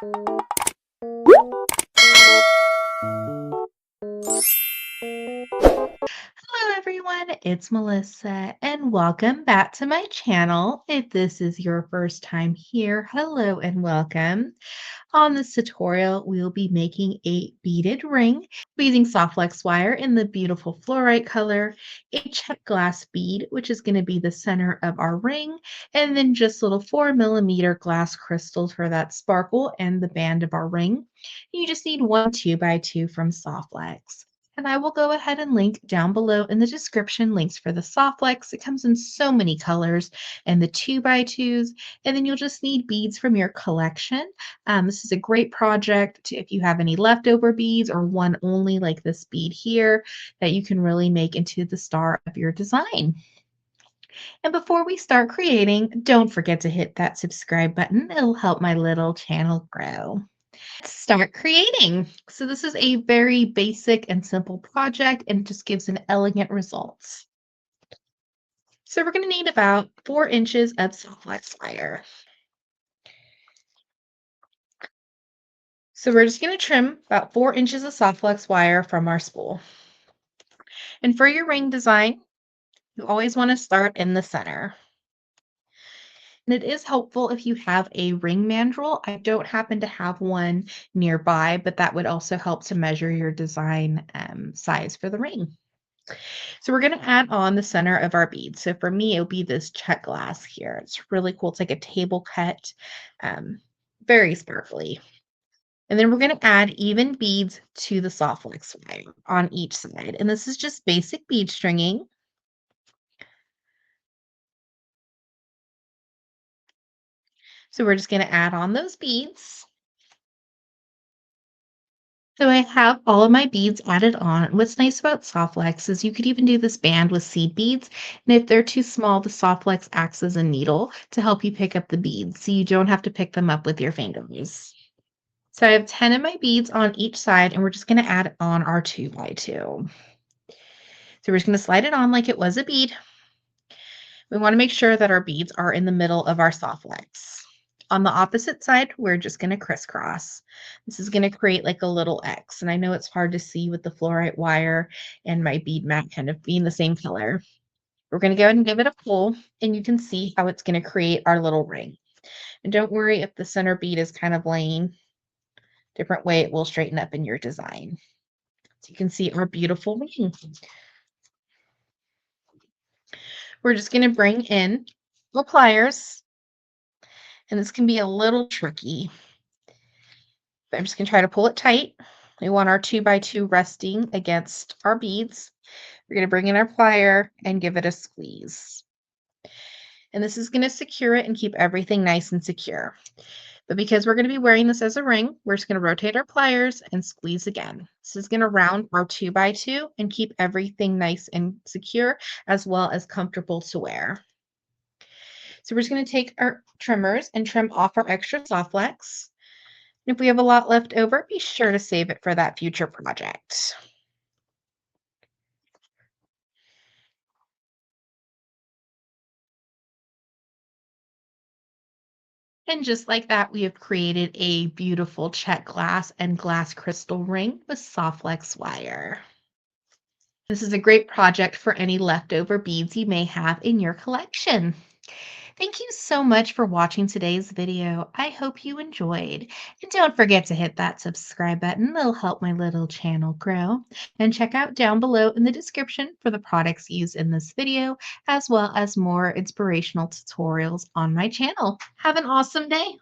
Hello everyone, it's Melissa and welcome back to my channel. If this is your first time here, hello and welcome. On this tutorial, we will be making a beaded ring using soft flex wire in the beautiful fluorite color, a check glass bead, which is going to be the center of our ring, and then just little 4mm glass crystals for that sparkle and the band of our ring. You just need one 2x2 from Soft Flex. And I will go ahead and link down below in the description links for the Soft Flex. It comes in so many colors and the 2x2s. And then you'll just need beads from your collection. This is a great project if you have any leftover beads or one only like this bead here that you can really make into the star of your design. And before we start creating, don't forget to hit that subscribe button. It'll help my little channel grow. Let's start creating. So this is a very basic and simple project and it just gives an elegant results. So we're going to need about 4 inches of soft flex wire. So we're just going to trim about 4 inches of soft flex wire from our spool. And for your ring design, you always want to start in the center. And it is helpful if you have a ring mandrel. I don't happen to have one nearby, but that would also help to measure your design size for the ring. So we're going to add on the center of our bead. So for me, it'll be this check glass here. It's really cool. It's like a table cut, very sparkly. And then we're going to add even beads to the soft flex wire on each side. And this is just basic bead stringing. So we're just going to add on those beads. So I have all of my beads added on. What's nice about Soft Flex is you could even do this band with seed beads. And if they're too small, the Soft Flex acts as a needle to help you pick up the beads. So you don't have to pick them up with your fingers. So I have 10 of my beads on each side and we're just going to add on our 2x2. So we're just going to slide it on like it was a bead. We want to make sure that our beads are in the middle of our soft flex. On the opposite side, we're just going to crisscross. This is going to create like a little X. And I know it's hard to see with the fluorite wire and my bead mat kind of being the same color. We're going to go ahead and give it a pull and you can see how it's going to create our little ring. And don't worry if the center bead is kind of laying different way, it will straighten up in your design. So you can see our beautiful ring. We're just going to bring in the pliers, and this can be a little tricky, but I'm just going to try to pull it tight. We want our 2x2 resting against our beads. We're going to bring in our plier and give it a squeeze. And this is going to secure it and keep everything nice and secure. But because we're going to be wearing this as a ring, we're just going to rotate our pliers and squeeze again. This is going to round our 2x2 and keep everything nice and secure as well as comfortable to wear. So we're just going to take our trimmers and trim off our extra soft flex. And if we have a lot left over, be sure to save it for that future project. And just like that, we have created a beautiful check glass and glass crystal ring with soft flex wire. This is a great project for any leftover beads you may have in your collection. Thank you so much for watching today's video. I hope you enjoyed. And don't forget to hit that subscribe button. It'll help my little channel grow. And check out down below in the description for the products used in this video, as well as more inspirational tutorials on my channel. Have an awesome day.